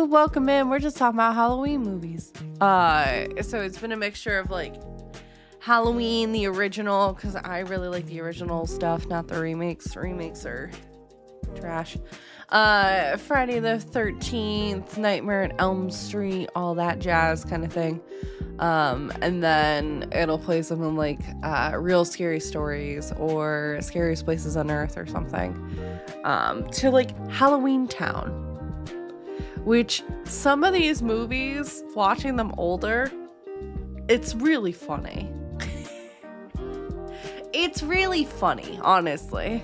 welcome in. We're just talking about Halloween movies. So it's been a mixture of like Halloween, the original, because I really like the original stuff, not the remakes. Remakes are trash. Friday the 13th, Nightmare on Elm Street, all that jazz kind of thing. And then it'll play something like Real Scary Stories or Scariest Places on Earth or something. To like Halloween Town, which some of these movies, watching them older, it's really funny. It's really funny, honestly.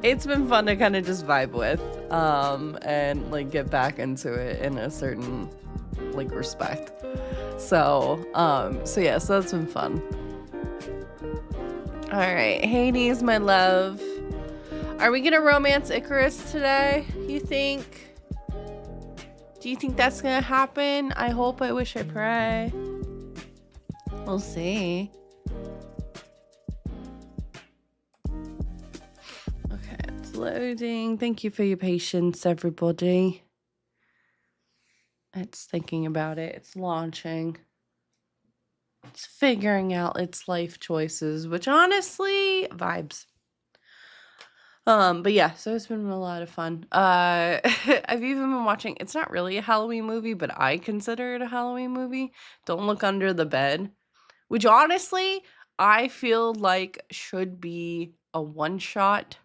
It's been fun to kind of just vibe with, and like get back into it in a certain like respect. So yeah, so that's been fun. All right, Hades, my love. Are we gonna romance Icarus today, you think? Do you think that's gonna happen? I hope, I wish, I pray. We'll see. Okay, it's loading. Thank you for your patience, everybody. It's thinking about it. It's launching. It's figuring out its life choices, which honestly, vibes. But yeah, so it's been a lot of fun. I've even been watching, it's not really a Halloween movie, but I consider it a Halloween movie. Don't Look Under the Bed, which honestly, I feel like should be a one-shot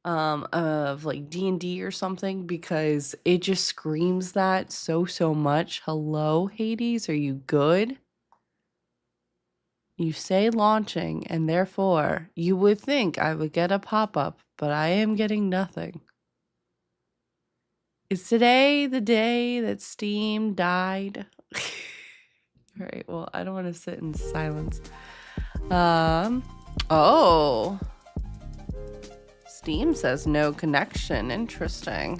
of like D&D or something, because it just screams that so much. Hello, Hades, are you good? You say launching, and therefore you would think I would get a pop-up, but I am getting nothing. Is today the day that Steam died? All right, well, I don't want to sit in silence. Oh. Steam says no connection. Interesting.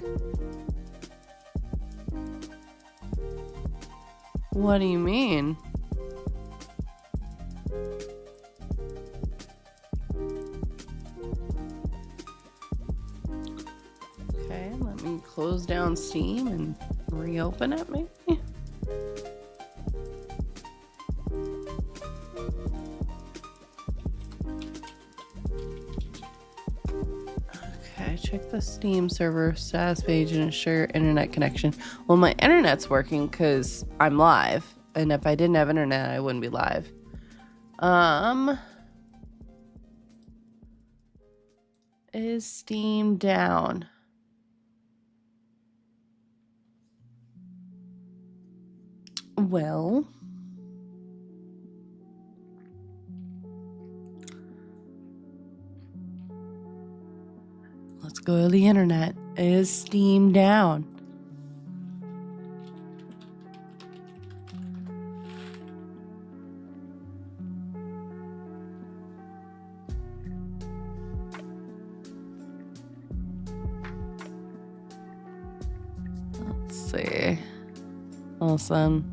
What do you mean? Okay, let me close down Steam and reopen it, maybe. Okay, check the Steam server status page and ensure internet connection. Well, my internet's working because I'm live, and if I didn't have internet, I wouldn't be live. Is Steam down? Well, let's go to the internet. Is Steam down? Let's see. Listen.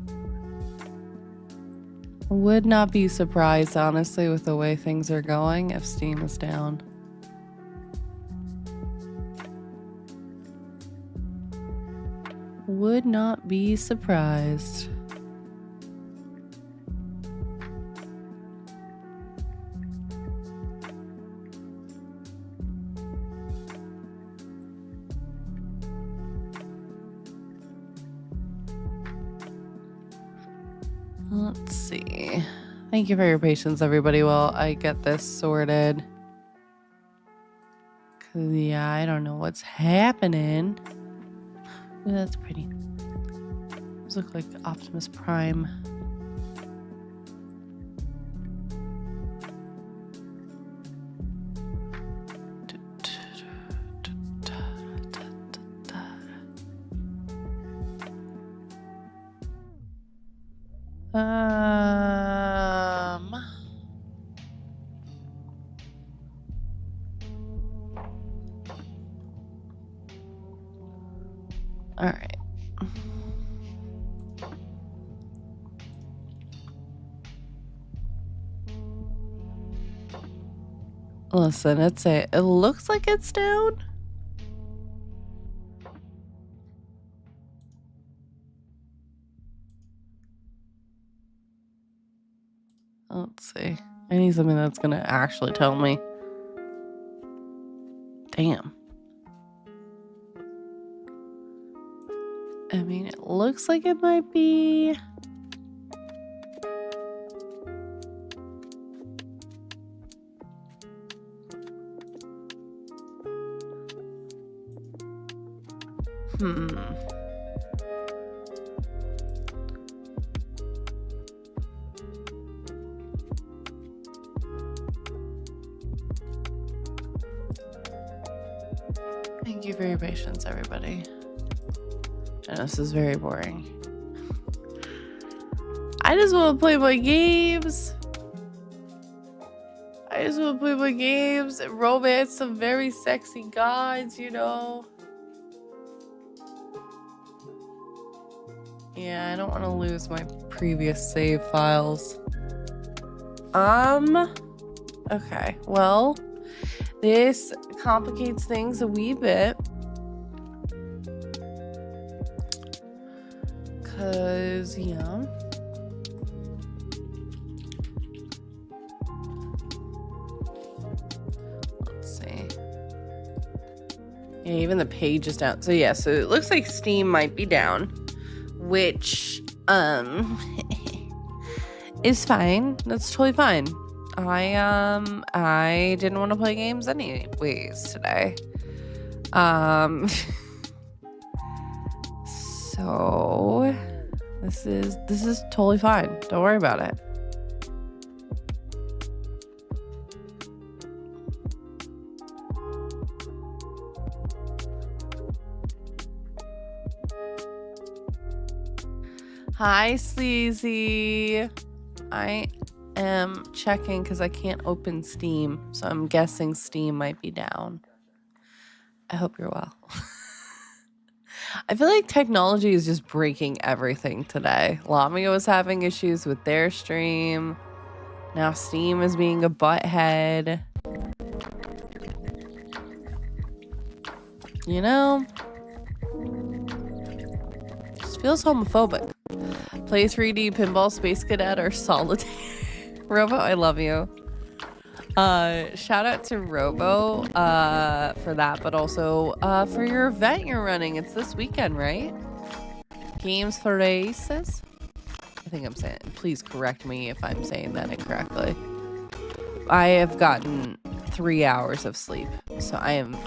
Would not be surprised, honestly, with the way things are going if Steam is down. Would not be surprised. Let's see. Thank you for your patience, everybody, while I get this sorted. 'Cause, yeah, I don't know what's happening. Ooh, that's pretty. Those look like Optimus Prime. All right. Listen, it looks like it's down. Let's see. I need something that's gonna actually tell me. Damn. I mean, it looks like it might be. Thank you for your patience, everybody. And this is very boring. I just want to play my games. And romance some very sexy guys, you know. Yeah, I don't want to lose my previous save files. Okay, well, this complicates things a wee bit. Cause, yeah. Let's see. Yeah, even the page is down. So yeah, so it looks like Steam might be down, which, is fine. That's totally fine. I didn't want to play games anyways today. So this is totally fine. Don't worry about it. Hi, Sleazy. I am checking because I can't open Steam, so I'm guessing Steam might be down. I hope you're well. I feel like technology is just breaking everything today. Lamia was having issues with their stream. Now Steam is being a butthead. You know? Just feels homophobic. Play 3D Pinball Space Cadet or Solitaire. Robo, I love you. Shout out to Robo for that, but also for your event you're running. It's this weekend, right? Games for Aces? I think I'm saying, please correct me if I'm saying that incorrectly. I have gotten 3 hours of sleep, so I am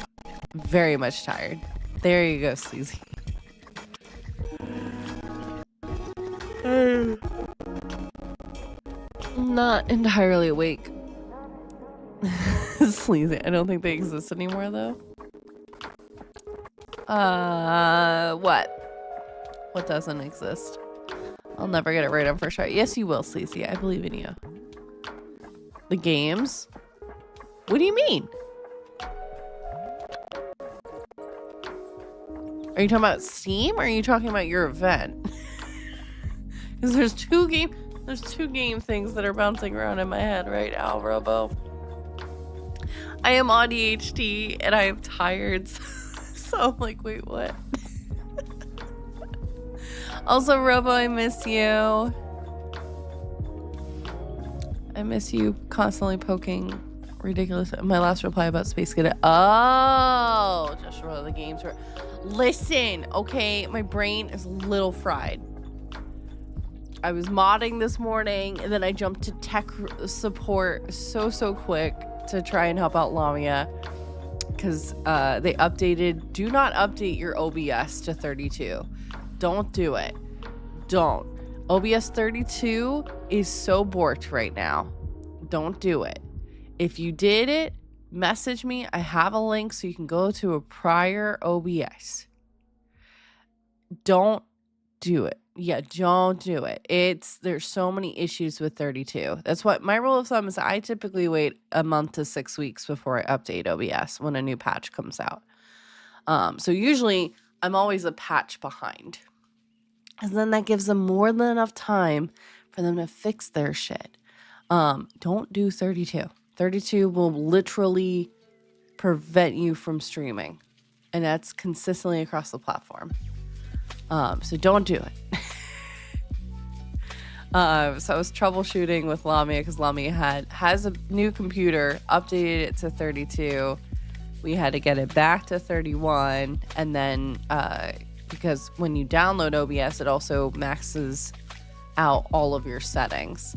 very much tired. There you go, Sleazy. I'm not entirely awake. Sleazy. I don't think they exist anymore, though. What doesn't exist? I'll never get it right on first try. Yes, you will, Sleazy. I believe in you. The games? What do you mean? Are you talking about Steam, or are you talking about your event? Because there's two game things that are bouncing around in my head right now, Robo. I am on ADHD and I am tired, so I'm like, wait, what? Also, Robo, I miss you. I miss you constantly poking ridiculous. My last reply about Space Cadet. Oh, just roll the games were. Listen, okay, my brain is a little fried. I was modding this morning, and then I jumped to tech support so quick to try and help out Lamia, because they updated. Do not update your OBS to 32. Don't do it. Don't. OBS 32 is so borked right now. Don't do it. If you did it, message me. I have a link so you can go to a prior OBS. Don't do it. Yeah, don't do it. There's so many issues with 32. That's what my rule of thumb is. I typically wait a month to 6 weeks before I update OBS when a new patch comes out. So usually I'm always a patch behind. And then that gives them more than enough time for them to fix their shit. Don't do 32. 32 will literally prevent you from streaming. And that's consistently across the platform. So don't do it. So I was troubleshooting with Lamia because Lamia has a new computer, updated it to 32. We had to get it back to 31, and then because when you download OBS, it also maxes out all of your settings.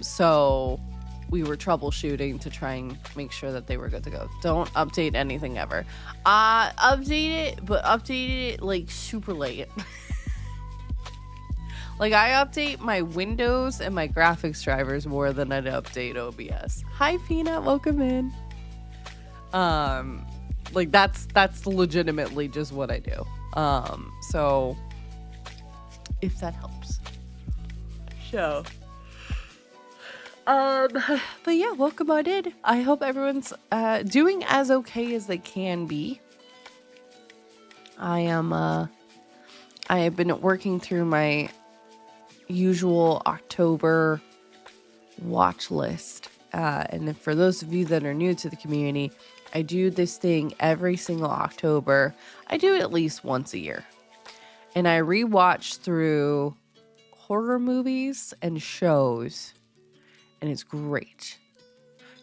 So we were troubleshooting to try and make sure that they were good to go. Don't update anything ever. Update it, but update it like super late. Like, I update my Windows and my graphics drivers more than I'd update OBS. Hi, Peanut, welcome in. Like, that's legitimately just what I do. So if that helps. So, but yeah, welcome on in. I hope everyone's doing as okay as they can be. I have been working through my usual October watch list, and for those of you that are new to the community, I do this thing every single October. I do it at least once a year, and I rewatch through horror movies and shows, and it's great.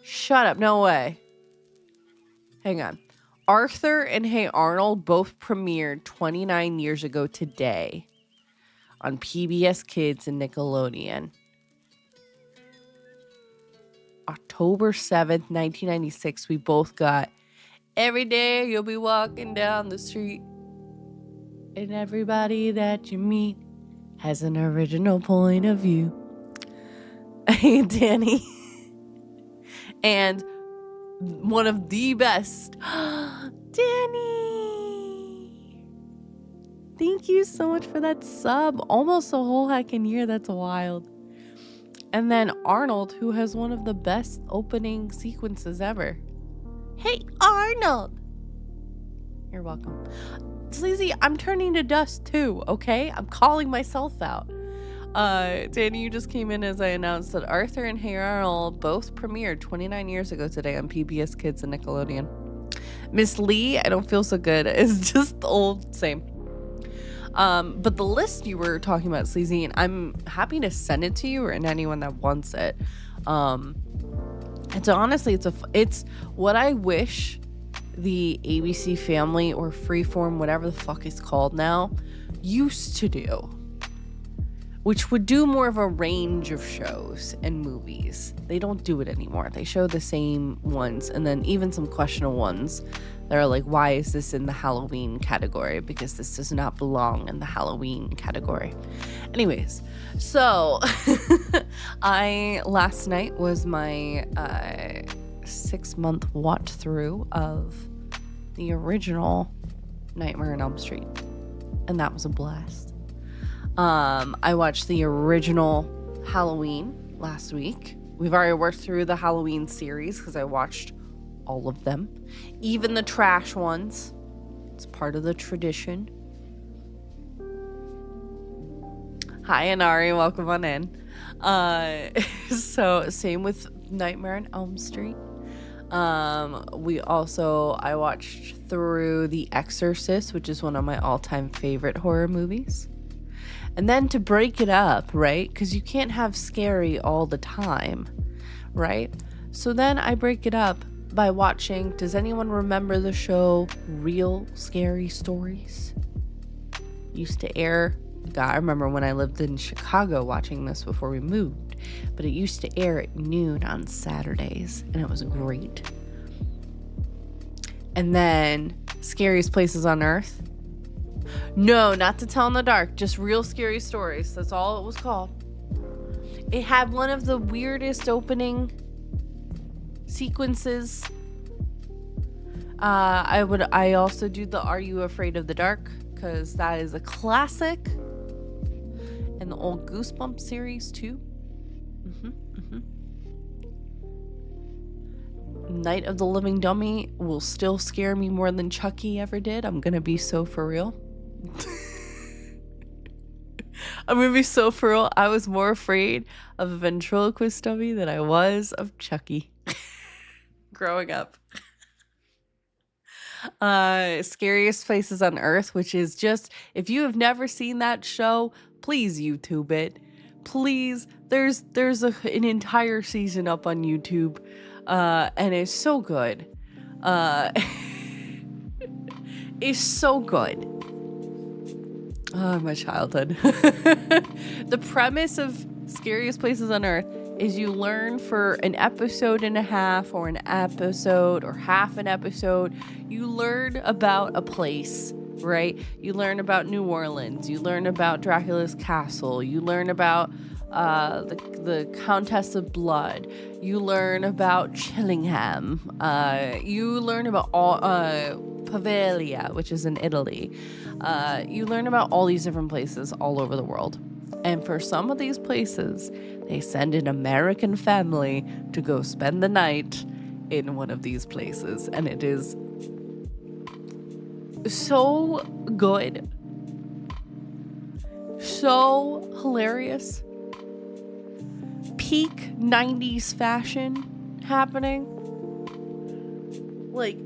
Shut up, no way. Hang on. Arthur and Hey Arnold both premiered 29 years ago today on PBS Kids and Nickelodeon. October 7th, 1996, we both got Every Day You'll Be Walking Down the Street, and everybody that you meet has an original point of view. Hey, Danny. And one of the best, Danny! Thank you so much for that sub. Almost a whole heckin' year. That's wild. And then Arnold, who has one of the best opening sequences ever. Hey, Arnold! You're welcome. Sleazy, I'm turning to dust too, okay? I'm calling myself out. Danny, you just came in as I announced that Arthur and Hey Arnold both premiered 29 years ago today on PBS Kids and Nickelodeon. Miss Lee, I don't feel so good. It's just the old same. But the list you were talking about, Sleazy, and I'm happy to send it to you and anyone that wants it. And so honestly, it's what I wish the ABC Family or Freeform, whatever the fuck it's called now, used to do, which would do more of a range of shows and movies. They don't do it anymore. They show the same ones, and then even some questionable ones that are like, why is this in the Halloween category? Because this does not belong in the Halloween category. Anyways, so last night was my 6-month watch through of the original Nightmare on Elm Street, and that was a blast. I watched the original Halloween last week. We've already worked through the Halloween series because I watched all of them, even the trash ones. It's part of the tradition. Hi, Anari, welcome on in. So same with Nightmare on Elm Street. I watched through The Exorcist, which is one of my all-time favorite horror movies. And then to break it up, right? Because you can't have scary all the time, right? So then I break it up by watching, does anyone remember the show Real Scary Stories? Used to air, God, I remember when I lived in Chicago watching this before we moved, but it used to air at noon on Saturdays, and it was great. And then Scariest Places on Earth. No, not To Tell in the Dark, just Real Scary Stories. That's all it was called. It had one of the weirdest opening sequences. I also do the Are You Afraid of the Dark, because that is a classic. And the old Goosebumps series too. Night of the Living Dummy will still scare me more than Chucky ever did. I'm gonna be so for real. I'm gonna be so for real. I was more afraid of a ventriloquist dummy than I was of Chucky growing up. Scariest Places on Earth, which is just, if you have never seen that show, please YouTube it. please, there's an entire season up on YouTube, and it's so good. It's so good. Oh, my childhood. The premise of Scariest Places on Earth is you learn for an episode and a half, or an episode, or half an episode, you learn about a place, right? You learn about New Orleans, you learn about Dracula's castle, you learn about the Countess of Blood, you learn about Chillingham, you learn about all Pavia, which is in Italy. You learn about all these different places all over the world. And for some of these places, they send an American family to go spend the night in one of these places. And it is so good. So hilarious. Peak 90s fashion happening. Like,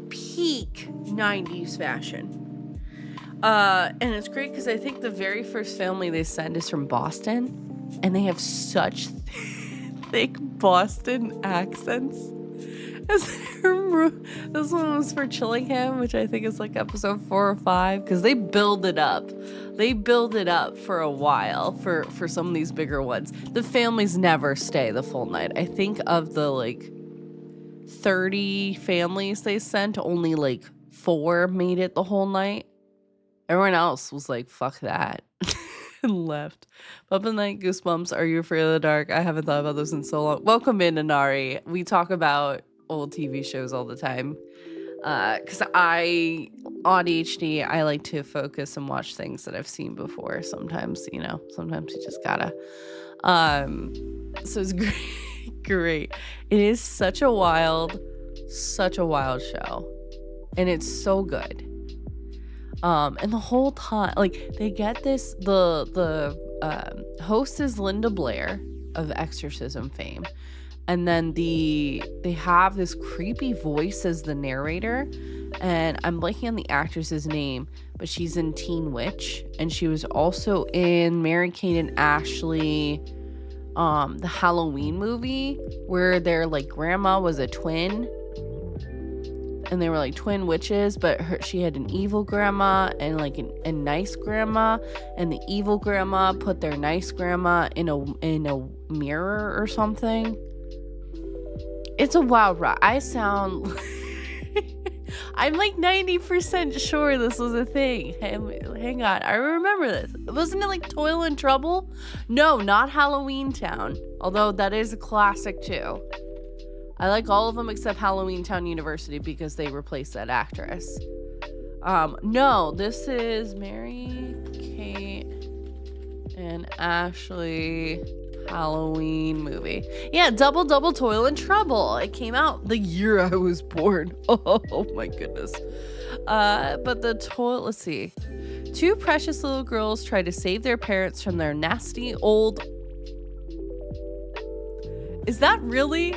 peak 90s fashion. And it's great because I think the very first family they send is from Boston, and they have such thick Boston accents. This one was for Chillingham, which I think is like episode 4 or 5, because they build it up. They build it up for a while for some of these bigger ones. The families never stay the full night. I think of the like 30 families they sent, only like 4 made it the whole night. Everyone else was like, fuck that, and left. Up in Night, Goosebumps, Are You Afraid of the Dark? I haven't thought about this in so long. Welcome in, Inari. We talk about old TV shows all the time. Because on ADHD, I like to focus and watch things that I've seen before. Sometimes, sometimes you just gotta. So it's great. Great. It is such a wild show. And it's so good. And the whole time, like, they get this, the host is Linda Blair of Exorcism fame. And then they have this creepy voice as the narrator. And I'm blanking on the actress's name, but she's in Teen Witch. And she was also in Mary-Kate and Ashley, the Halloween movie, where their, like, grandma was a twin. And they were like twin witches, but she had an evil grandma and like a nice grandma, and the evil grandma put their nice grandma in a mirror or something. It's a wild ride. I'm like 90% sure this was a thing. Hang on, I remember this. Wasn't it like Toil and Trouble? No, not Halloween Town, although that is a classic too. I like all of them except Halloween Town University because they replaced that actress. No, this is Mary, Kate, and Ashley Halloween movie. Yeah, Double Toil and Trouble. It came out the year I was born. Oh my goodness. But let's see. 2 precious little girls try to save their parents from their nasty old... Is that really...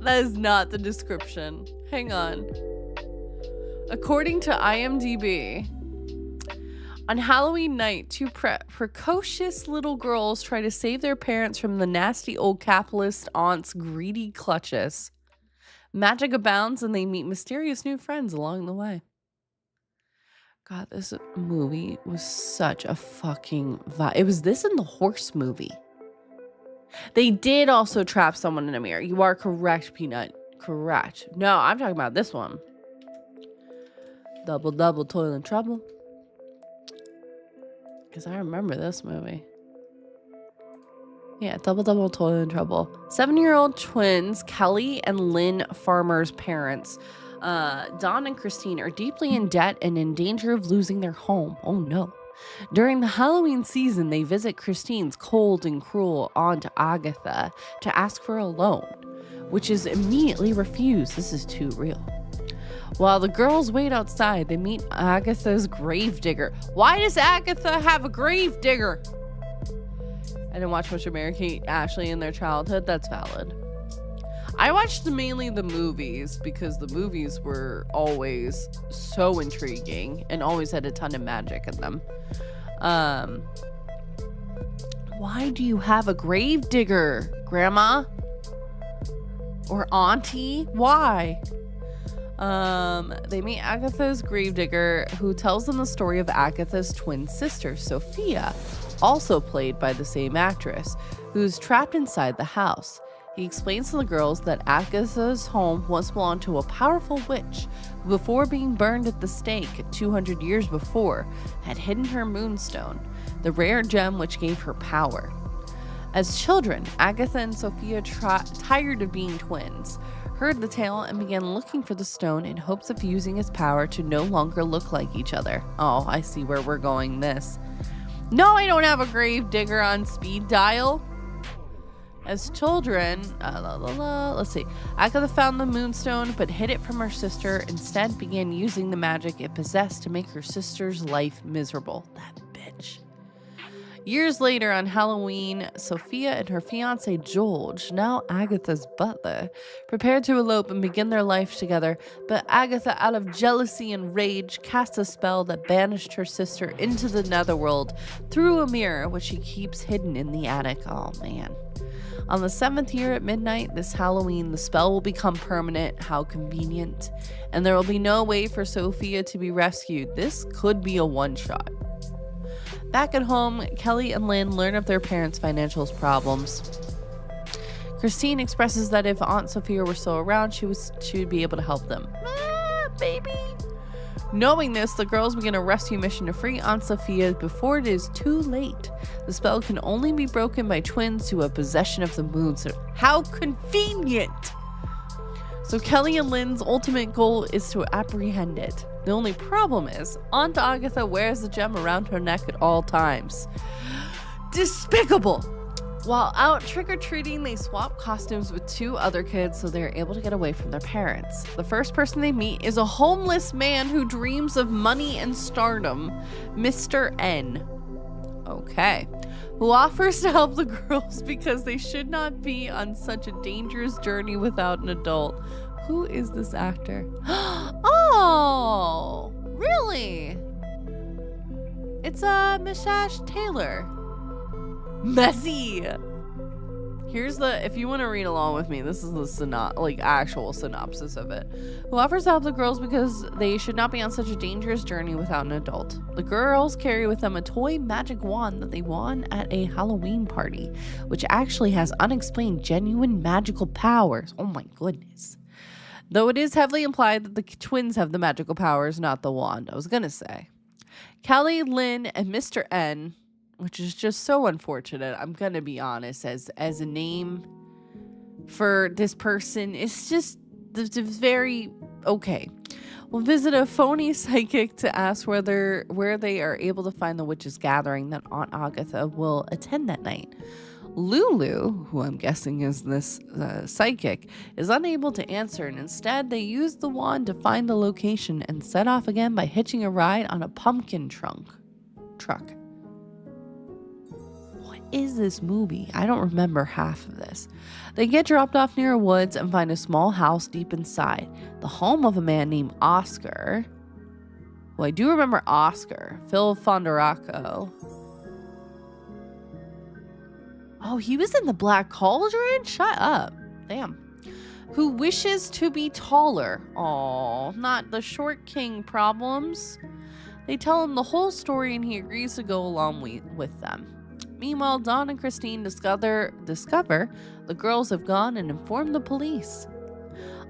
That is not the description. Hang on. According to IMDb, on Halloween night, 2 precocious little girls try to save their parents from the nasty old capitalist aunt's greedy clutches. Magic abounds, and they meet mysterious new friends along the way. God, this movie was such a fucking vibe. It was this and the Horse movie. They did also trap someone in a mirror. You are correct, Peanut. Correct. No, I'm talking about this one. Double Toil and Trouble. Because I remember this movie. Yeah, Double Toil and Trouble. 7-year-old twins, Kelly and Lynn Farmer's parents, Don and Christine, are deeply in debt and in danger of losing their home. Oh no. During the Halloween season, they visit Christine's cold and cruel aunt Agatha to ask for a loan, which is immediately refused. This is too real. While the girls wait outside, they meet Agatha's gravedigger. Why does Agatha have a gravedigger? I didn't watch much of Mary-Kate Ashley in their childhood. That's valid. I watched mainly the movies because the movies were always so intriguing and always had a ton of magic in them. Why do you have a grave digger, Grandma? Or Auntie? Why? They meet Agatha's gravedigger, who tells them the story of Agatha's twin sister, Sophia, also played by the same actress, who's trapped inside the house. He explains to the girls that Agatha's home once belonged to a powerful witch who, before being burned at the stake 200 years before, had hidden her moonstone, the rare gem which gave her power. As children, Agatha and Sophia, tired of being twins, heard the tale and began looking for the stone in hopes of using its power to no longer look like each other. Oh, I see where we're going this. No, I don't have a grave digger on speed dial. As children, let's see. Agatha found the moonstone but hid it from her sister, instead began using the magic it possessed to make her sister's life miserable. That bitch. Years later, on Halloween, Sophia and her fiance George, now Agatha's butler, prepared to elope and begin their life together, but Agatha, out of jealousy and rage, cast a spell that banished her sister into the netherworld through a mirror which she keeps hidden in the attic. Oh man. On the 7th year at midnight this Halloween, the spell will become permanent. How convenient. And there will be no way for Sophia to be rescued. This could be a one-shot. Back at home, Kelly and Lynn learn of their parents' financial problems. Christine expresses that if Aunt Sophia were still around, she would be able to help them. Baby. Knowing this, the girls begin a rescue mission to free Aunt Sophia before it is too late. The spell can only be broken by twins who have possession of the moonstone. How convenient! So Kelly and Lynn's ultimate goal is to apprehend it. The only problem is, Aunt Agatha wears the gem around her neck at all times. Despicable! While out trick-or-treating, they swap costumes with 2 other kids so they're able to get away from their parents. The first person they meet is a homeless man who dreams of money and stardom, Mr. N. Okay. Who offers to help the girls because they should not be on such a dangerous journey without an adult. Who is this actor? Oh, really? It's Mishash Taylor. Messy. Here's the, if you want to read along with me, this is the actual synopsis of it. Who offers to help the girls because they should not be on such a dangerous journey without an adult. The girls carry with them a toy magic wand that they won at a Halloween party, which actually has unexplained genuine magical powers. Oh my goodness. Though it is heavily implied that the twins have the magical powers, not the wand. I was gonna say. Kelly, Lynn, and Mr. N, which is just so unfortunate. I'm gonna be honest, as a name for this person, it's just very okay. We'll visit a phony psychic to ask where they are able to find the witches' gathering that Aunt Agatha will attend that night. Lulu, who I'm guessing is this psychic, is unable to answer, and instead they use the wand to find the location and set off again by hitching a ride on a pumpkin truck. What is this movie? I don't remember half of this. They get dropped off near woods and find a small house deep inside, the home of a man named Oscar. Well, I do remember Oscar, Phil Fonderaco. Oh, he was in the Black Cauldron? Shut up. Damn. Who wishes to be taller. Aw, not the short king problems. They tell him the whole story and he agrees to go along with them. Meanwhile, Dawn and Christine discover the girls have gone and inform the police.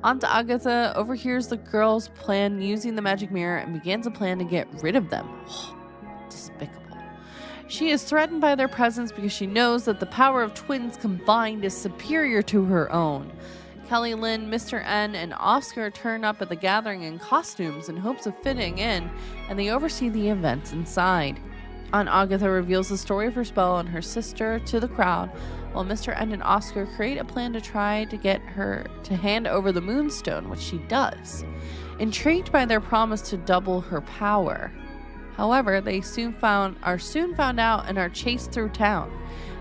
Aunt Agatha overhears the girls' plan using the magic mirror and begins a plan to get rid of them. Despicable. She is threatened by their presence because she knows that the power of twins combined is superior to her own. Kelly, Lynn, Mr. N, and Oscar turn up at the gathering in costumes in hopes of fitting in, and they oversee the events inside. Aunt Agatha reveals the story of her spell on her sister to the crowd, while Mr. N and Oscar create a plan to try to get her to hand over the moonstone, which she does, intrigued by their promise to double her power. However, they are soon found out and are chased through town.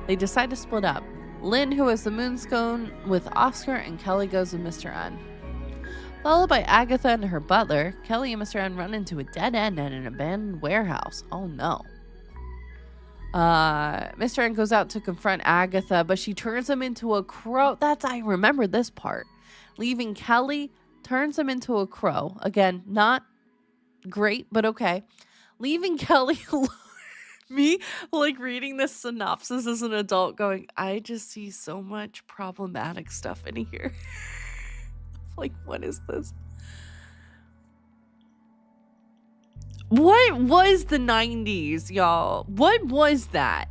They decide to split up. Lynn, who has the moonstone, with Oscar, and Kelly goes with Mr. N. Followed by Agatha and her butler, Kelly and Mr. N run into a dead end at an abandoned warehouse. Oh no. Mr. N goes out to confront Agatha, but she turns him into a crow. I remember this part. Leaving Kelly, turns him into a crow. Again, not great, but okay. Leaving Kelly alone. Me, like, reading this synopsis as an adult going, I just see so much problematic stuff in here. Like, what is this? What was the 90s, y'all? What was that?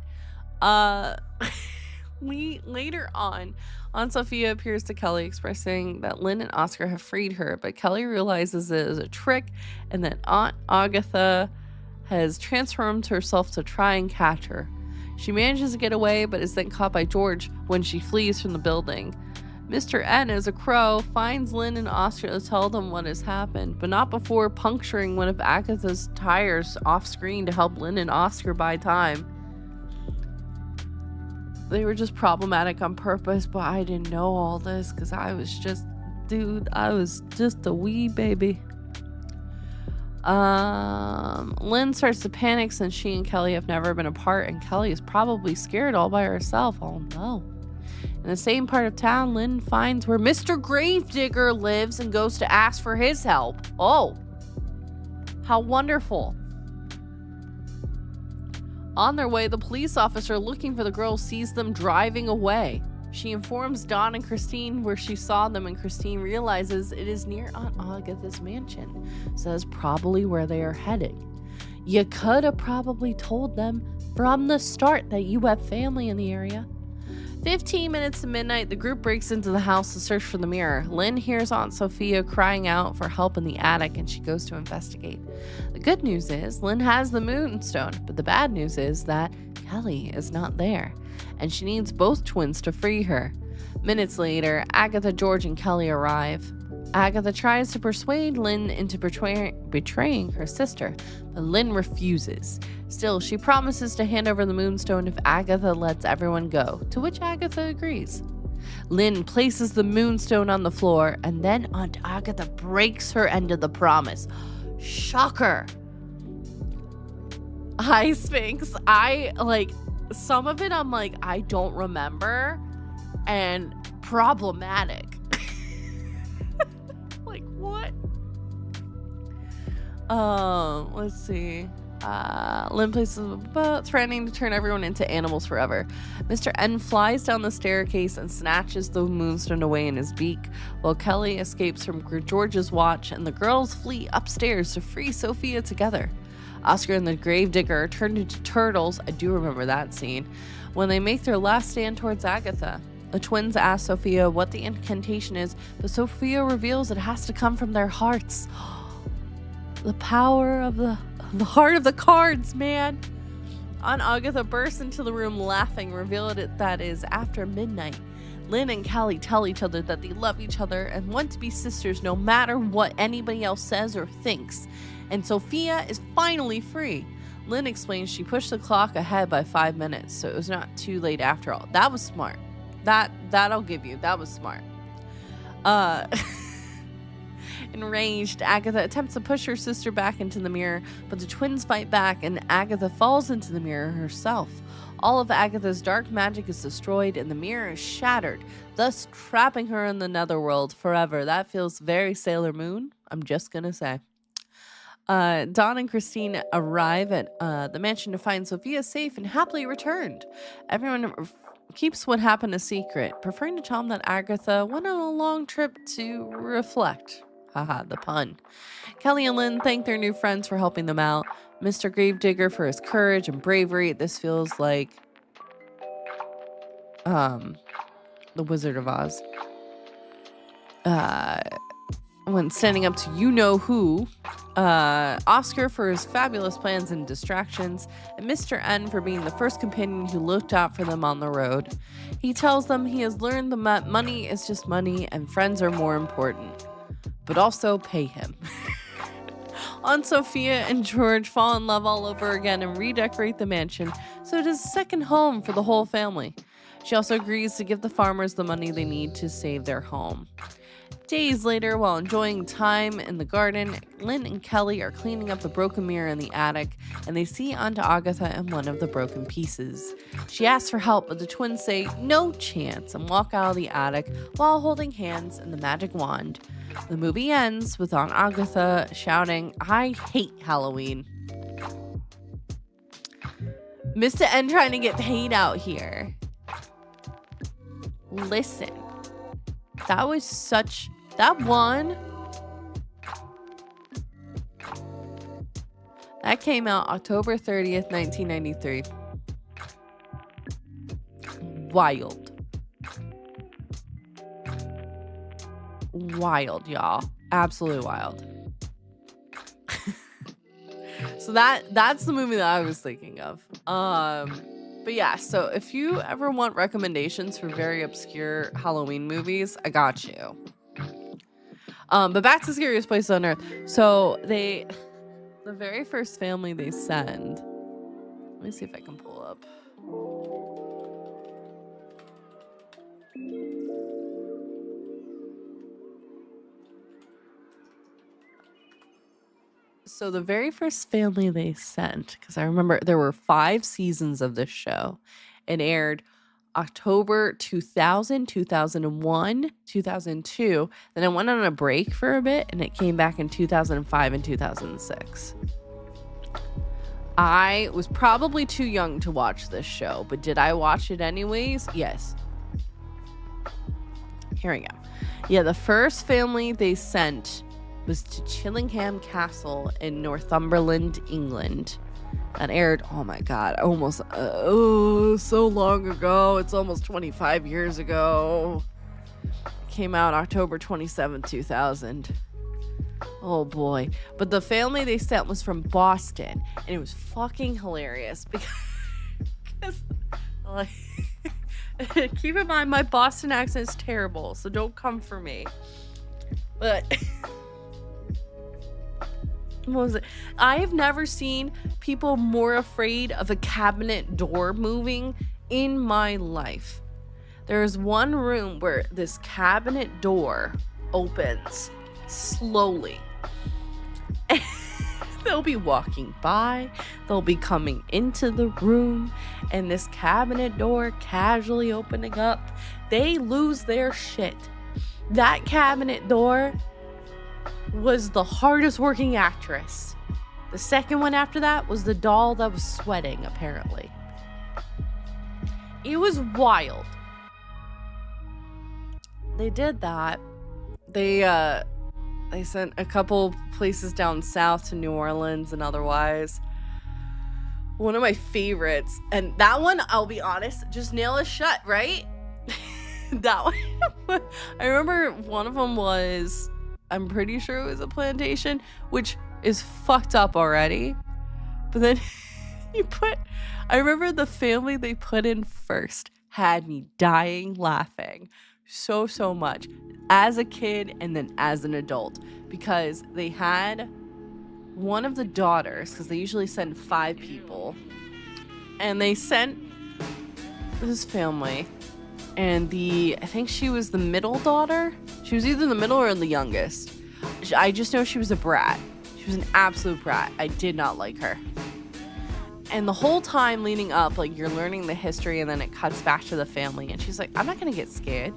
Later on, Aunt Sophia appears to Kelly expressing that Lynn and Oscar have freed her, but Kelly realizes it is a trick and that Aunt Agatha has transformed herself to try and catch her. She manages to get away, but is then caught by George when she flees from the building. Mr. N, as a crow, finds Lynn and Oscar to tell them what has happened, but not before puncturing one of Agatha's tires off screen to help Lynn and Oscar buy time. They were just problematic on purpose, but I didn't know all this because I was just a wee baby. Lynn starts to panic since she and Kelly have never been apart, and Kelly is probably scared all by herself. Oh no. In the same part of town, Lynn finds where Mr. Gravedigger lives and goes to ask for his help. Oh, how wonderful. On their way, the police officer looking for the girls sees them driving away. She informs Dawn and Christine where she saw them, and Christine realizes it is near Aunt Agatha's mansion. Says probably where they are heading. You could have probably told them from the start that you have family in the area. 15 minutes to midnight, the group breaks into the house to search for the mirror. Lynn hears Aunt Sophia crying out for help in the attic, and she goes to investigate. The good news is Lynn has the moonstone, but the bad news is that Kelly is not there, and she needs both twins to free her. Minutes later, Agatha, George, and Kelly arrive. Agatha tries to persuade Lynn into betraying her sister, but Lynn refuses. Still, she promises to hand over the moonstone if Agatha lets everyone go, to which Agatha agrees. Lynn places the moonstone on the floor, and then Aunt Agatha breaks her end of the promise. Shocker! Hi, Sphinx. Some of it I'm like, I don't remember, and problematic. Like, what? Let's see. Lynn places a boat, threatening to turn everyone into animals forever. Mr. N flies down the staircase and snatches the moonstone away in his beak, while Kelly escapes from George's watch, and the girls flee upstairs to free Sophia together. Oscar and the Gravedigger are turned into turtles. I do remember that scene. When they make their last stand towards Agatha, the twins ask Sophia what the incantation is, but Sophia reveals it has to come from their hearts. The power of the heart of the cards, man. Aunt Agatha bursts into the room laughing, revealed it that is after midnight. Lynn and Kelly tell each other that they love each other and want to be sisters no matter what anybody else says or thinks. And Sophia is finally free. Lynn explains she pushed the clock ahead by 5 minutes, so it was not too late after all. That was smart. That I'll give you. That was smart. Enraged, Agatha attempts to push her sister back into the mirror, but the twins fight back and Agatha falls into the mirror herself. All of Agatha's dark magic is destroyed and the mirror is shattered, thus trapping her in the netherworld forever. That feels very Sailor Moon, I'm just gonna say. Dawn and Christine arrive at the mansion to find Sophia safe and happily returned. Everyone keeps what happened a secret, preferring to tell them that Agatha went on a long trip to reflect. Haha, the pun. Kelly and Lynn thank their new friends for helping them out. Mr. Gravedigger for his courage and bravery. This feels like The Wizard of Oz. When standing up to you-know-who. Oscar for his fabulous plans and distractions, and Mr. N for being the first companion who looked out for them on the road. He tells them he has learned that money is just money and friends are more important. But also pay him. Aunt Sophia and George fall in love all over again and redecorate the mansion, so it is a second home for the whole family. She also agrees to give the farmers the money they need to save their home. Days later, while enjoying time in the garden, Lynn and Kelly are cleaning up the broken mirror in the attic, and they see Aunt Agatha and one of the broken pieces. She asks for help, but the twins say no chance and walk out of the attic while holding hands and the magic wand. The movie ends with Aunt Agatha shouting, "I hate Halloween." Mr. N trying to get paid out here. Listen, that was such... That one, that came out October 30th, 1993. Wild. Wild, y'all. Absolutely wild. So that's the movie that I was thinking of. But yeah, so if you ever want recommendations for very obscure Halloween movies, I got you. But back to Scariest Place on Earth. So the very first family they send, let me see if I can pull up. So the very first family they sent, because I remember there were 5 seasons of this show. It aired October 2000, 2001, 2002. Then I went on a break for a bit, and it came back in 2005 and 2006. I was probably too young to watch this show, but did I watch it anyways? Yes. Here we go. Yeah, the first family they sent was to Chillingham Castle in Northumberland, England. That aired, oh my god, almost, so long ago. It's almost 25 years ago. It came out October 27, 2000. Oh boy. But the family they sent was from Boston, and it was fucking hilarious because like, keep in mind, my Boston accent is terrible, so don't come for me. But what was it? I have never seen people more afraid of a cabinet door moving in my life. There's one room where this cabinet door opens slowly. They'll be walking by, they'll be coming into the room, and this cabinet door casually opening up. They lose their shit. That cabinet door was the hardest working actress. The second one after that was the doll that was sweating, apparently. It was wild. They did that. They sent a couple places down south to New Orleans and otherwise. One of my favorites, and that one, I'll be honest, just nail it shut, right? That one, I remember one of them was, I'm pretty sure it was a plantation, which is fucked up already. But then I remember the family they put in first had me dying laughing so much as a kid and then as an adult, because they had one of the daughters, because they usually send 5 people, and they sent this family, and I think she was the middle daughter. She was either the middle or the youngest. I just know she was a brat. She was an absolute brat. I did not like her. And the whole time leading up, like, you're learning the history, and then it cuts back to the family, and she's like, I'm not gonna get scared.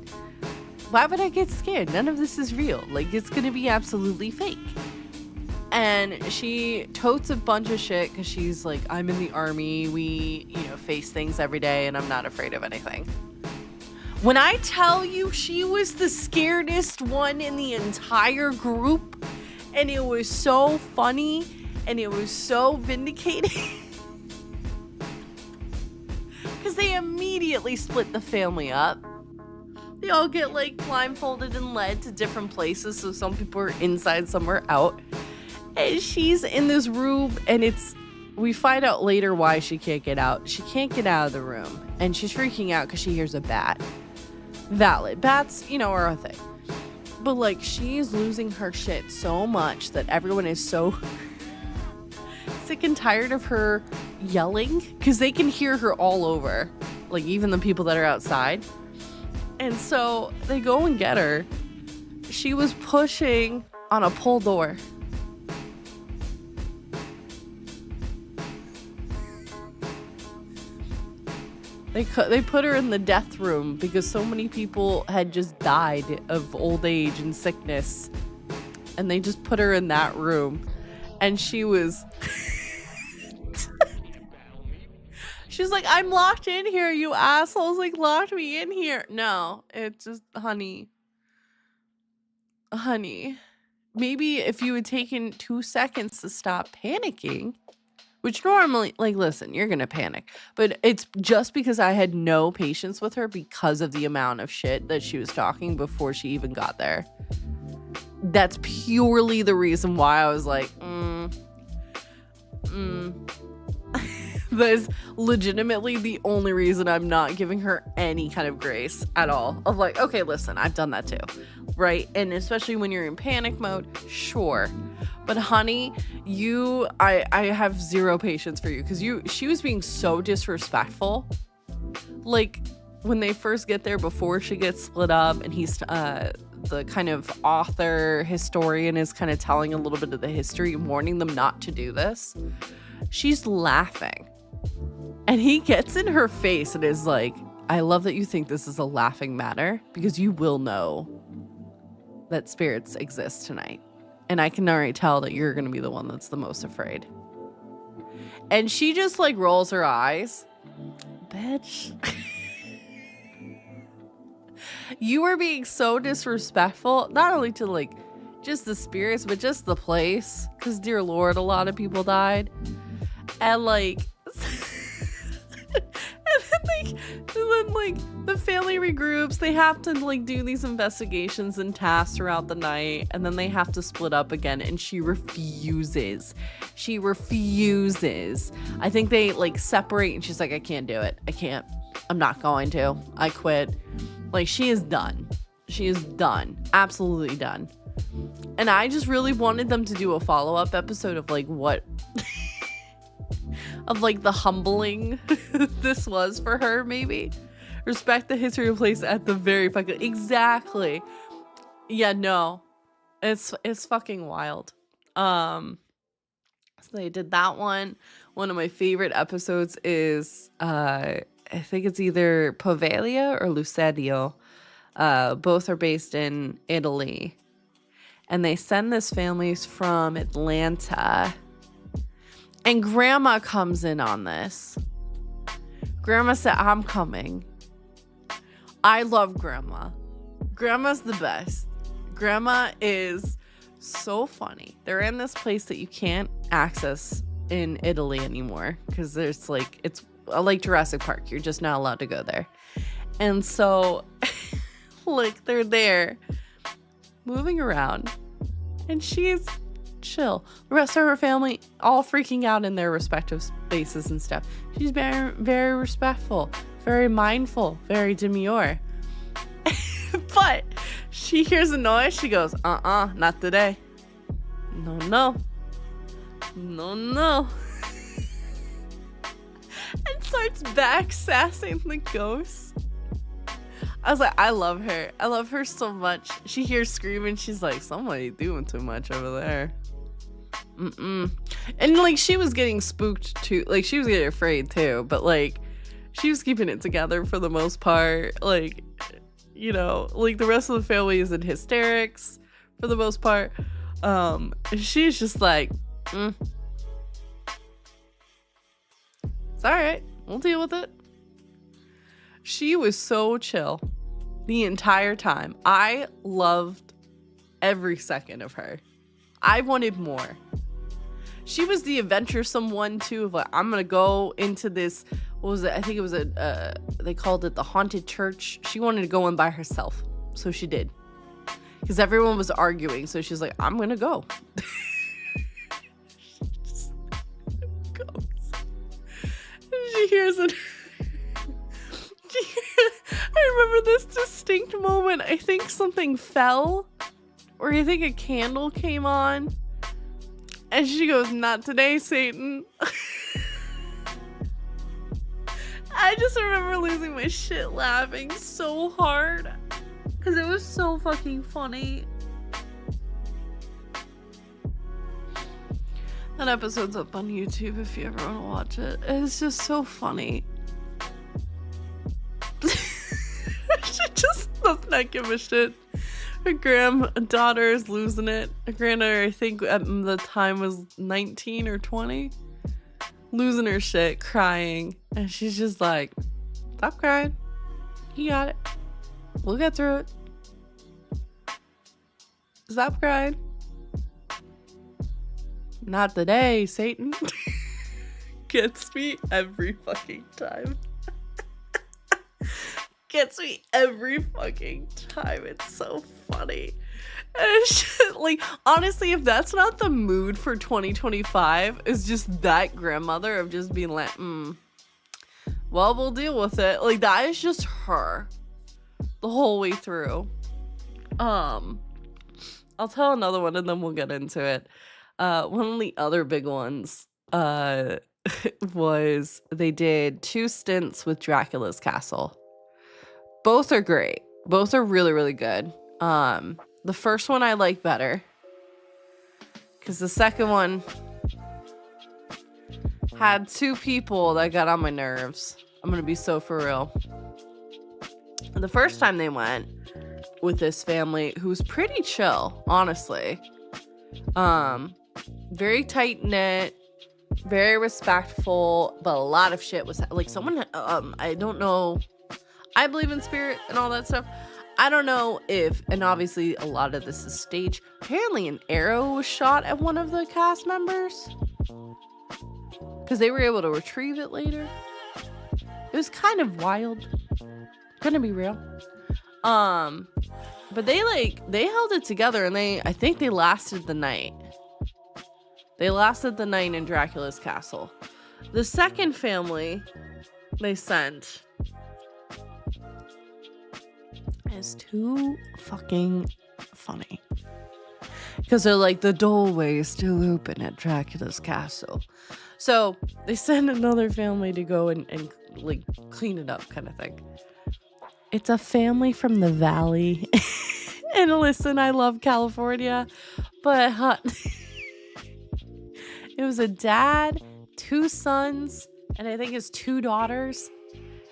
Why would I get scared? None of this is real. Like, it's gonna be absolutely fake. And she totes a bunch of shit because she's like, I'm in the army. We, face things every day, and I'm not afraid of anything. When I tell you she was the scaredest one in the entire group, and it was so funny, and it was so vindicating. Because they immediately split the family up. They all get, like, blindfolded and led to different places, so some people are inside, some are out. And she's in this room, and we find out later why she can't get out. She can't get out of the room, and she's freaking out because she hears a bat. Valid. Bats, are a thing. But, like, she's losing her shit so much that everyone is so sick and tired of her yelling, because they can hear her all over, like, even the people that are outside. And so they go and get her. She was pushing on a pull door. They put her in the death room because so many people had just died of old age and sickness. And they just put her in that room. And she was... She's like, I'm locked in here, you assholes. Like, locked me in here. No, it's just, honey. Honey. Maybe if you had taken 2 seconds to stop panicking... Which normally, like, listen, you're going to panic. But it's just because I had no patience with her because of the amount of shit that she was talking before she even got there. That's purely the reason why I was like, That is legitimately the only reason I'm not giving her any kind of grace at all. Of like, okay, listen, I've done that too, right? And especially when you're in panic mode, sure. But honey, I have zero patience for you because she was being so disrespectful. Like when they first get there before she gets split up and he's the kind of author historian is kind of telling a little bit of the history, warning them not to do this. She's laughing. And he gets in her face and is like, I love that you think this is a laughing matter because you will know that spirits exist tonight. And I can already tell that you're going to be the one that's the most afraid. And she just like rolls her eyes. Bitch. You were being so disrespectful, not only to like just the spirits, but just the place. Because dear Lord, a lot of people died. And like... and then like the family regroups. They have to like do these investigations and tasks throughout the night, and then they have to split up again, and she refuses. I think they like separate and she's like, I can't do it. I can't. I'm not going to. I quit. Like she is done. She is done. Absolutely done. And I just really wanted them to do a follow-up episode of like what of like the humbling this was for her, maybe. Respect the history of place at the very fucking exactly. Yeah, no. It's fucking wild. So they did that one. One of my favorite episodes is I think it's either Poveglia or Lucedio. Both are based in Italy. And they send this families from Atlanta. And grandma comes in on this. Grandma said, I'm coming. I love grandma. Grandma's the best. Grandma is so funny. They're in this place that you can't access in Italy anymore. Because there's like, it's like Jurassic Park. You're just not allowed to go there. And so, like, they're there moving around. And she's chill. The rest of her family all freaking out in their respective spaces and stuff. She's very, very respectful, very mindful, very demure. But she hears a noise. She goes, not today. No. And starts back sassing the ghost. I was like, I love her. I love her so much. She hears screaming. She's like, somebody doing too much over there. And like she was getting spooked too, like she was getting afraid too, but like she was keeping it together for the most part. Like, you know, like the rest of the family is in hysterics for the most part. She's just like, it's all right, we'll deal with it. She was so chill the entire time. I loved every second of her. I wanted more. She was the adventuresome one too, of like, I'm gonna go into this, what was it? I think it was they called it the haunted church. She wanted to go in by herself. So she did. Because everyone was arguing. So she's like, I'm gonna go. She just goes. And she hears it. I remember this distinct moment. I think something fell. Or I think a candle came on. And she goes, not today, Satan. I just remember losing my shit laughing so hard. Because it was so fucking funny. That episode's up on YouTube if you ever want to watch it. It's just so funny. She just does not give a shit. Her granddaughter is losing it. Her granddaughter, I think at the time was 19 or 20. Losing her shit, crying. And she's just like, stop crying. You got it. We'll get through it. Stop crying. Not today, Satan. Gets me every fucking time. Gets me every fucking time. It's so funny. And it's just, like, honestly, if that's not the mood for 2025, it's just that grandmother of just being like, well, we'll deal with it. Like, that is just her the whole way through. I'll tell another one and then we'll get into it. One of the other big ones was they did 2 stints with Dracula's Castle. Both are great. Both are really, really good. The first one I like better because the second one had 2 people that got on my nerves. I'm gonna be so for real. The first time they went with this family who was pretty chill, honestly. Very tight knit, very respectful, but a lot of shit was like someone. I don't know. I believe in spirit and all that stuff. I don't know if, and obviously a lot of this is staged. Apparently an arrow was shot at one of the cast members because they were able to retrieve it later. It was kind of wild. Gonna be real. But they held it together and I think they lasted the night. They lasted the night in Dracula's Castle. The second family they sent is too fucking funny. Because they're like, the doorway is still open at Dracula's Castle. So they send another family to go and like clean it up kind of thing. It's a family from the valley. And listen, I love California, but it was a dad, 2 sons, and I think his 2 daughters.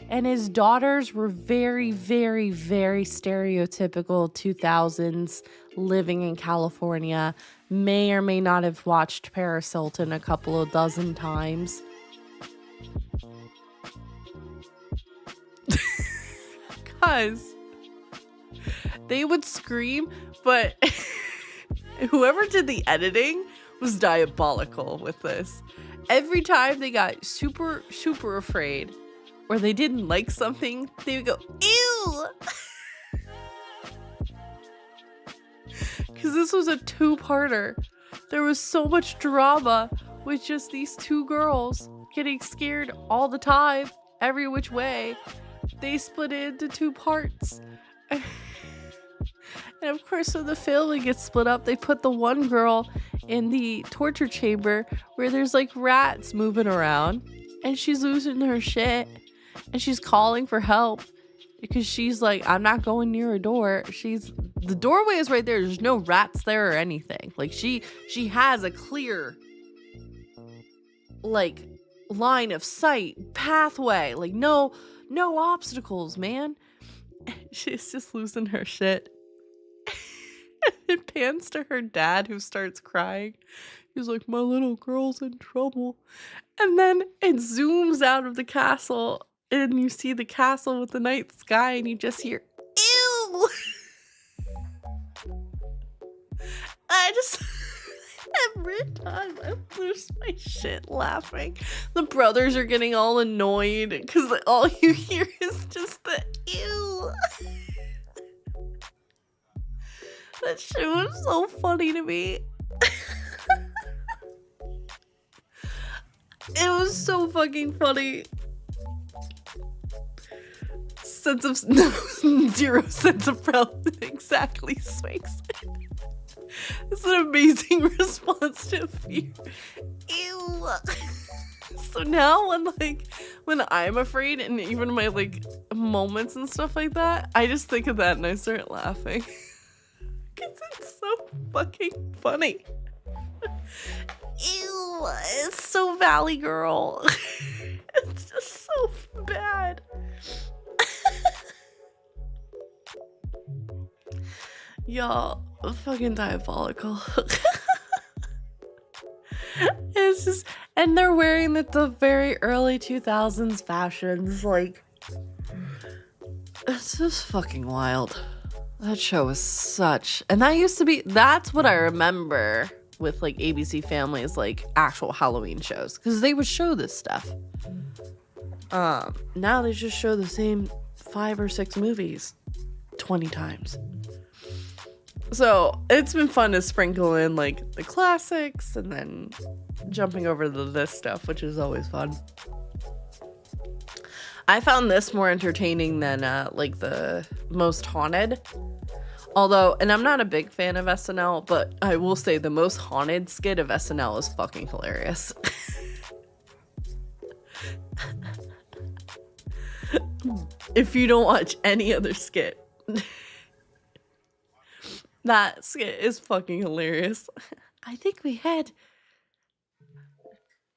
And his daughters were very, very, very stereotypical 2000s living in California. May or may not have watched Paris Hilton a couple of dozen times. Because they would scream, but whoever did the editing was diabolical with this. Every time they got super, super afraid or they didn't like something, they would go, ew! Because this was a 2-parter. There was so much drama with just these 2 girls getting scared all the time, every which way. They split it into 2 parts. And of course, so the family gets split up. They put the one girl in the torture chamber where there's like rats moving around and she's losing her shit and she's calling for help because she's like, I'm not going near a door. The doorway is right there. There's no rats there or anything. Like she has a clear like line of sight, pathway, like no obstacles, man. She's just losing her shit. It pans to her dad who starts crying. He's like, my little girl's in trouble. And then it zooms out of the castle and you see the castle with the night sky and you just hear, ew! Every time I lose my shit laughing. The brothers are getting all annoyed because all you hear is just the ew. That shit was so funny to me. It was so fucking funny. Zero sense of relevance. Exactly, Sphinx. It's an amazing response to fear. Ew. So now when I'm afraid and even my like moments and stuff like that, I just think of that and I start laughing. Because it's so fucking funny. Ew, it's so Valley Girl. It's just so bad. Y'all, fucking diabolical. It's just, and they're wearing the very early 2000s fashions. Like, it's just fucking wild. That show was such, and that used to be, that's what I remember with like ABC Family's like actual Halloween shows, because they would show this stuff. Now they just show the same 5 or 6 movies 20 times. So it's been fun to sprinkle in like the classics and then jumping over to this stuff, which is always fun. I found this more entertaining than like the Most Haunted. Although, and I'm not a big fan of SNL, but I will say the Most Haunted skit of SNL is fucking hilarious. If you don't watch any other skit, that skit is fucking hilarious. I think we had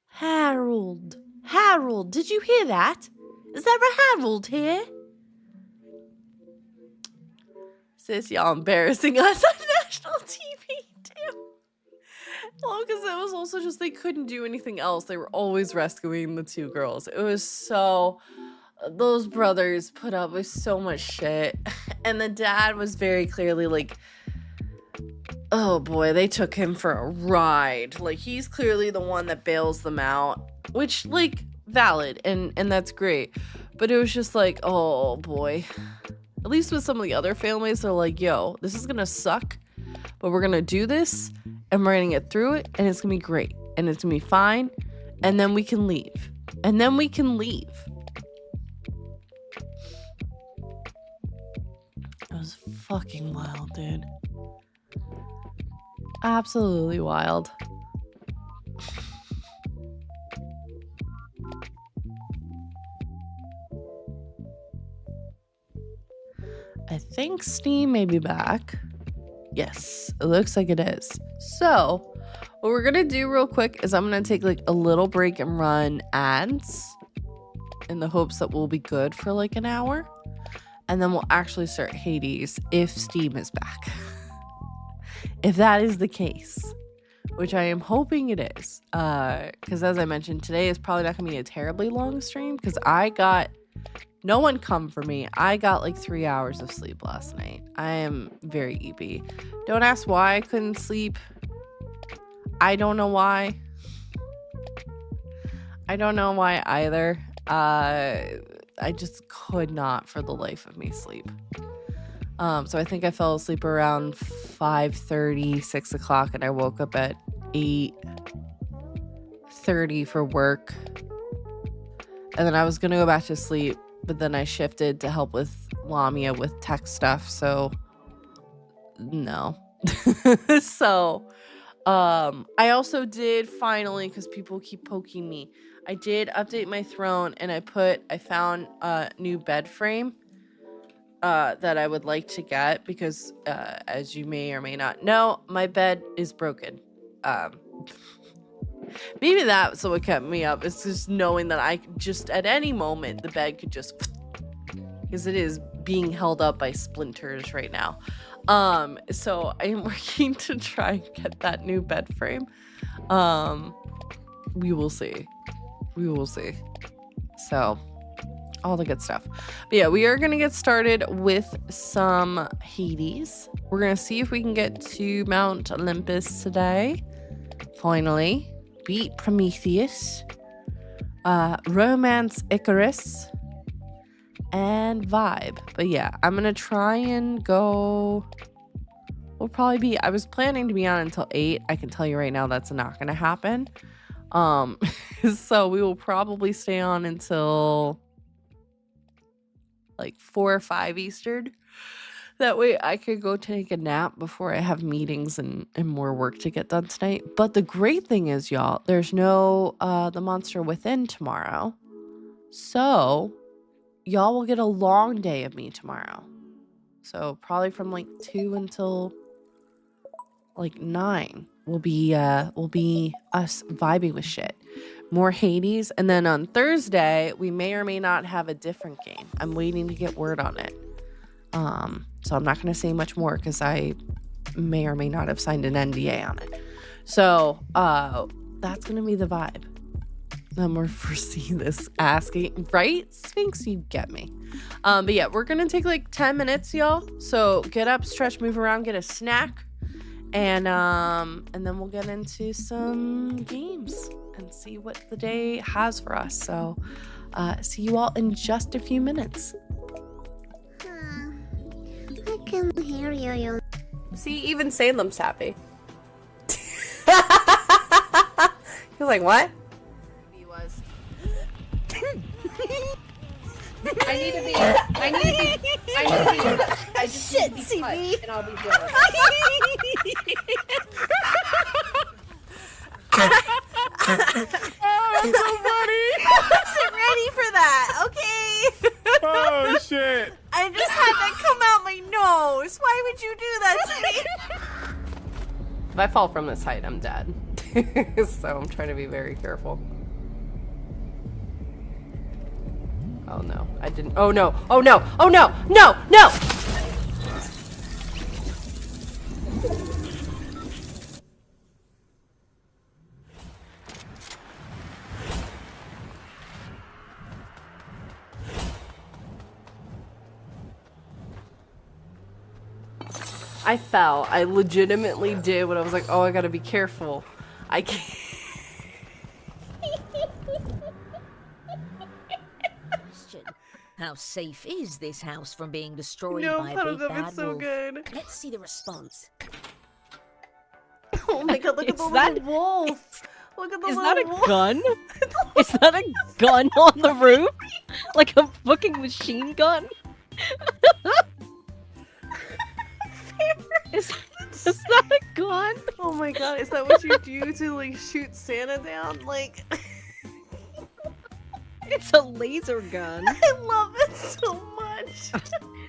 Harold. Harold, did you hear that? Is there a Harold here? Sis, y'all embarrassing us on national TV too. Well, because it was also just they couldn't do anything else. They were always rescuing the 2 girls. It was so... Those brothers put up with so much shit. And the dad was very clearly like... Oh boy, they took him for a ride. Like, he's clearly the one that bails them out. Which, like, valid. And that's great. But it was just like, oh boy... At least with some of the other families, they're like, yo, this is going to suck, but we're going to do this, and we're going to get through it, and it's going to be great, and it's going to be fine, and then we can leave. And then we can leave. It was fucking wild, dude. Absolutely wild. I think Steam may be back. Yes, it looks like it is. So, what we're gonna do real quick is I'm gonna take like a little break and run ads in the hopes that we'll be good for like an hour. And then we'll actually start Hades if Steam is back. If that is the case, which I am hoping it is. Because as I mentioned, today is probably not gonna be a terribly long stream because I got... No one come for me. I got like 3 hours of sleep last night. I am very EP. Don't ask why I couldn't sleep. I don't know why. I don't know why either. I just could not for the life of me sleep. So I think I fell asleep around 5:30, 6 o'clock, and I woke up at 8:30 for work. And then I was going to go back to sleep. But then I shifted to help with Lamia with tech stuff, so no. So, I also did finally, because people keep poking me, I did update my throne, and I found a new bed frame that I would like to get, because as you may or may not know, my bed is broken. Maybe that's what kept me up. It's just knowing that I just at any moment the bed could just, because it is being held up by splinters right now. So I'm working to try and get that new bed frame. We will see. We will see. So all the good stuff. But yeah, we are gonna get started with some Hades. We're gonna see if we can get to Mount Olympus today. Finally. Beat Prometheus, Romance Icarus, and Vibe. But yeah, I'm gonna try and go. We'll probably be. I was planning to be on until 8. I can tell you right now that's not gonna happen. So we will probably stay on until like 4 or 5 Eastern. That way I could go take a nap before I have meetings and more work to get done tonight. But the great thing is, y'all, there's no The Monster Within tomorrow. So y'all will get a long day of me tomorrow. So probably from like 2 until like 9. will be us vibing with shit. More Hades, and then on Thursday we may or may not have a different game. I'm waiting to get word on it. So I'm not going to say much more because I may or may not have signed an NDA on it. So that's going to be the vibe. I'm gonna foresee this asking, right, Sphinx? You get me. But yeah, we're gonna take like 10 minutes, y'all. So get up, stretch, move around, get a snack, and then we'll get into some games and see what the day has for us. So see you all in just a few minutes. I can hear you. See, even Salem's happy. He's like, what? He was. I need to be. I just shit, need to be CB. and I'll be good. Oh, that's so funny. I wasn't ready for that, okay? Oh, shit. I just had that come out my nose. Why would you do that to me? If I fall from this height, I'm dead. So I'm trying to be very careful. Oh no, I didn't. Oh no, oh no, oh no, no, no! I fell. I legitimately did what I was like, oh, I gotta be careful. I can't. How safe is this house from being destroyed No, by a big bad it's so wolf? good. Let's see the response. Oh my god, look at the little wolf. Look at the Is little that a wolf. gun? Is that a gun on the roof? Like a fucking machine gun? Is that a gun? Oh my god, is that what you do to like shoot Santa down? Like, It's a laser gun. I love it so much.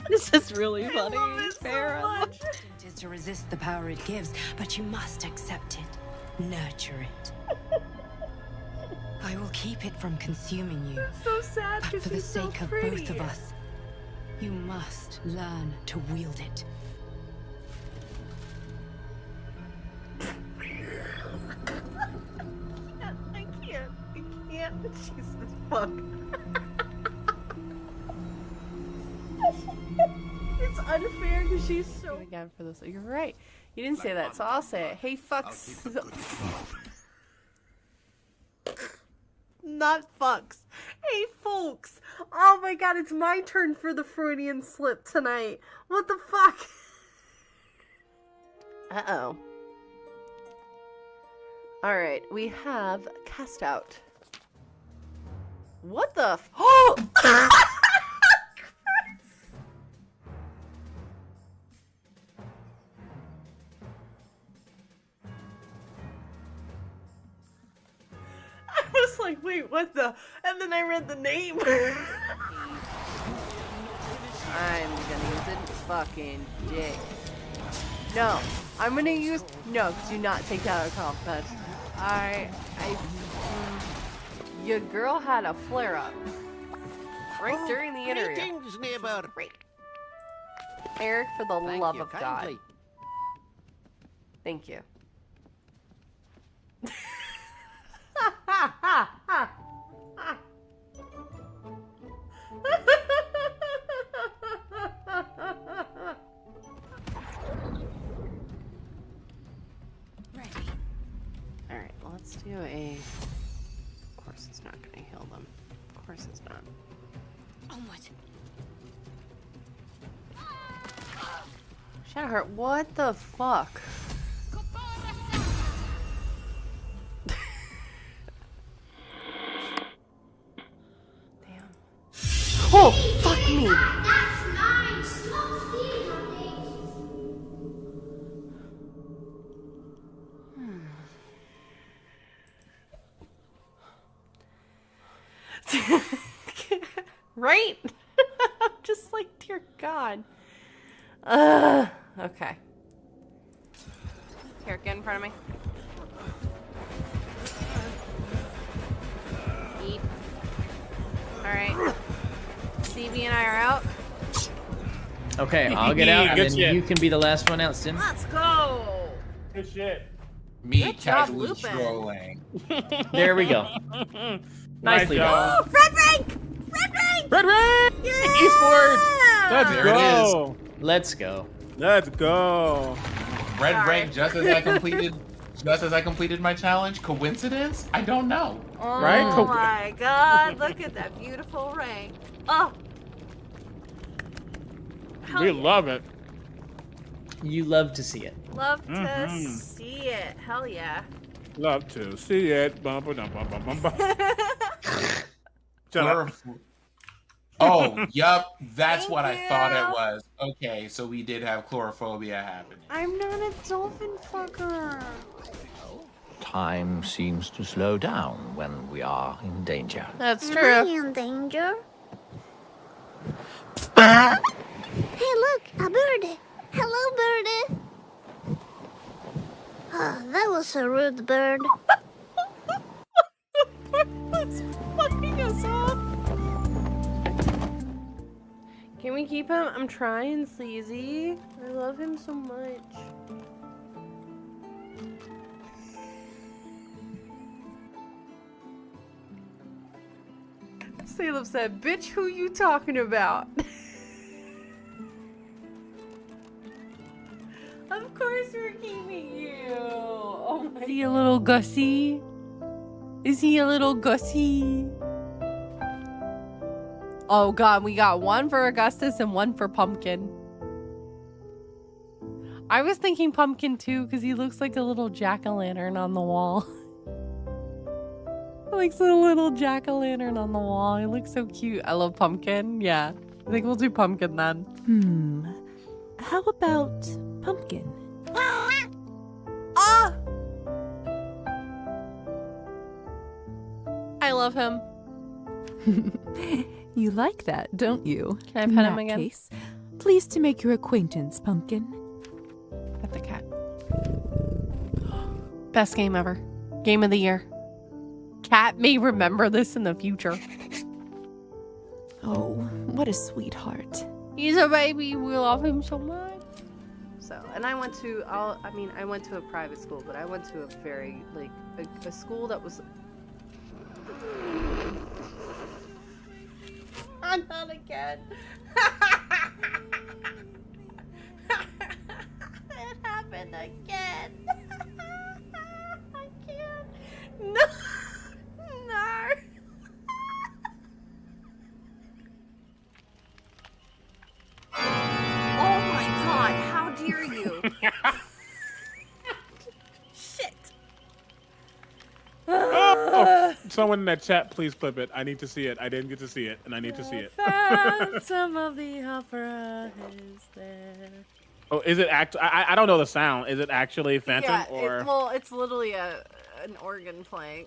This is really I funny, love it so Farah. much. Is to resist the power it gives, but you must accept it, nurture it. I will keep it from consuming you, It's so sad but because for the she's so sake of pretty. both of us, you must learn to wield it. I can't. Jesus fuck. It's unfair because she's so. Again for this, you're right. You didn't say that, so I'll say it. Hey, fucks. Not fucks. Hey, folks. Oh my god, it's my turn for the Freudian slip tonight. What the fuck? Uh-oh. Alright, we have cast out. What the f- Oh! I was like, wait, what the? And then I read the name. I'm gonna use it fucking dick. No, I'm gonna use, no, do not take that out of context. Your girl had a flare-up. Right during the interview. Greetings, neighbor. Eric, for the Thank love you of God. kindly. Thank you. Ready. Alright, let's do a... Of course it's not gonna heal them. Of course it's not. Onward. Shadowheart, what the fuck? Damn. Oh, fuck me! Right? I'm just like, dear God. Okay. Here, get in front of me. Yeet. Alright. Stevie and I are out. Okay, I'll get out, and Good then shit. you can be the last one out, Sim. Let's go! Good shit. Me Good job, casually Lupin. strolling. There we go. Nicely done. Oh, Red Rank! Red Rank! Red Red! Yeah! Eastward! Let's There go! Let's go. Let's go! Red Sorry. rank just as I completed my challenge. Coincidence? I don't know. Oh Right? my god, look at that beautiful rank. Oh. Hell We yeah. love it. You love to see it. Love to see it. Hell yeah. Love to see it. Bum, bum, bum, bum, bum, bum. Shut up. Oh, yup. That's Thank what I thought you. it was. Okay, so we did have chlorophobia happening. I'm not a dolphin fucker. Time seems to slow down when we are in danger. That's Am I true. in danger? Hey, look, a birdie. Hello, birdie. Ah, that was a rude bird. That's fucking us up. Can we keep him? I'm trying, Sleazy. I love him so much. Salem said, bitch, who you talking about? Of course we're keeping you. Oh my. Is he a little Gussie? Is he a little Gussie? Oh god, we got one for Augustus and one for Pumpkin. I was thinking Pumpkin too because he looks like a little jack-o'-lantern on the wall. Like a little jack-o'-lantern on the wall. He looks so cute. I love Pumpkin. Yeah. I think we'll do Pumpkin then. How about Pumpkin? Ah! I love him. You like that, don't you? Can I In pet him that again? case, pleased to make your acquaintance, Pumpkin. Pet the cat. Best game ever. Game of the year. Cat may remember this in the future. Oh, what a sweetheart. He's a baby. We love him so much. So, and I went to, I went to a private school, but I went to a very, like, a school that was... Not again. It happened again. I can't. No. No. Oh my god, how dare you? Shit. Oh, someone in that chat, please clip it. I need to see it. I didn't get to see it, and I need to see it. Phantom of the Opera is there. Oh, is it I don't know the sound. Is it actually Phantom Yeah, or? it's literally an organ playing.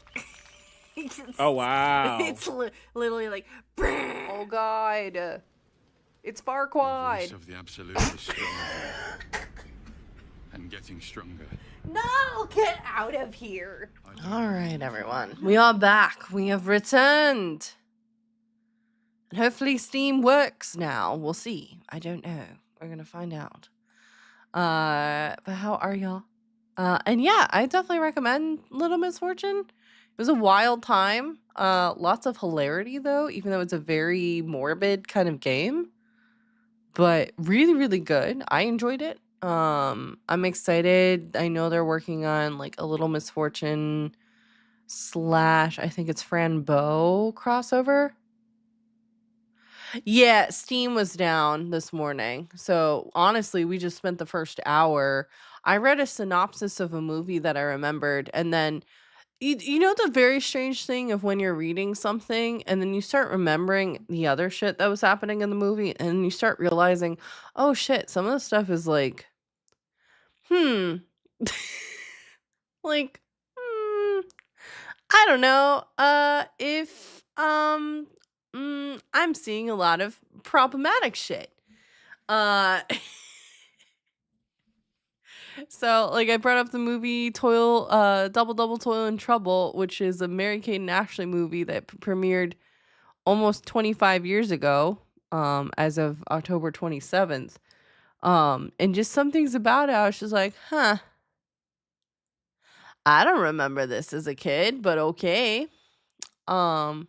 Oh wow! It's literally like. Oh god. It's Farquaad. Of the absolute is stronger and getting stronger. No, get out of here. All right, everyone. We are back. We have returned. And hopefully Steam works now. We'll see. I don't know. We're going to find out. But how are y'all? And yeah, I definitely recommend Little Misfortune. It was a wild time. Lots of hilarity, though, even though it's a very morbid kind of game. But really, really good. I enjoyed it. I'm excited. I know they're working on like a Little Misfortune / I think it's Fran Bow crossover. Yeah, Steam was down this morning. So honestly, we just spent the first hour. I read a synopsis of a movie that I remembered, and then you know the very strange thing of when you're reading something and then you start remembering the other shit that was happening in the movie, and you start realizing, oh shit, some of the stuff is like, like, I don't know. If I'm seeing a lot of problematic shit. So, like, I brought up the movie Double Double Toil and Trouble, which is a Mary-Kate and Ashley movie that premiered almost 25 years ago, as of October 27th. And just some things about it, I was just like, huh, I don't remember this as a kid, but okay. Yeah,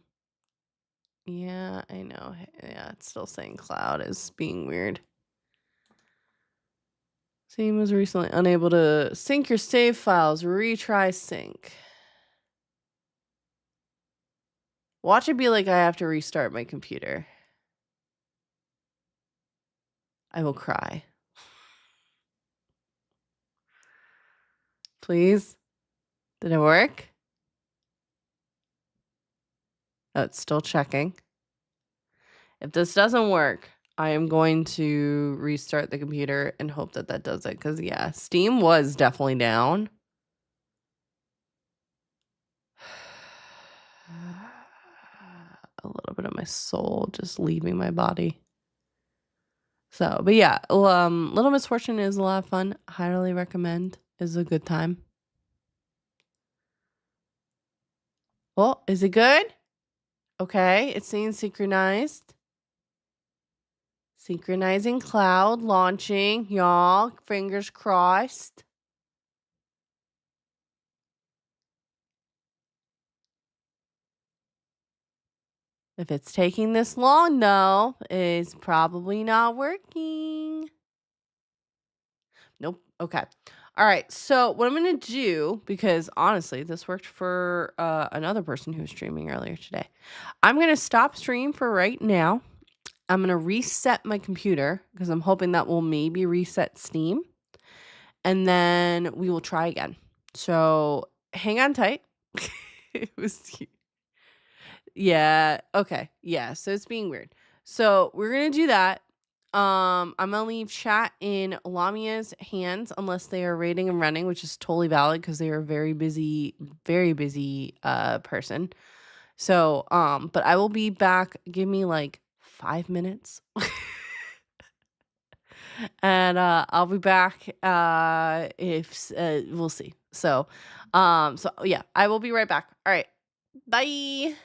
I know. Yeah, it's still saying Cloud is being weird. Steam was recently unable to sync your save files. Retry sync. Watch it be like I have to restart my computer. I will cry. Please? Did it work? Oh, it's still checking. If this doesn't work, I am going to restart the computer and hope that that does it. Because, yeah, Steam was definitely down. A little bit of my soul just leaving my body. So, but yeah, Little Misfortune is a lot of fun. Highly recommend. Is a good time. Well, is it good? Okay, it's saying synchronized. Synchronizing Cloud launching, y'all. Fingers crossed. If it's taking this long, though, it's probably not working. Nope. Okay. All right. So what I'm going to do, because honestly, this worked for another person who was streaming earlier today. I'm going to stop stream for right now. I'm going to reset my computer because I'm hoping that will maybe reset Steam. And then we will try again. So hang on tight. It was cute. Yeah. Okay. Yeah. So it's being weird. So we're going to do that. I'm gonna leave chat in Lamia's hands unless they are raiding and running, which is totally valid because they are a very busy person. So, but I will be back. Give me like 5 minutes. And I'll be back if we'll see. So yeah, I will be right back. All right. Bye.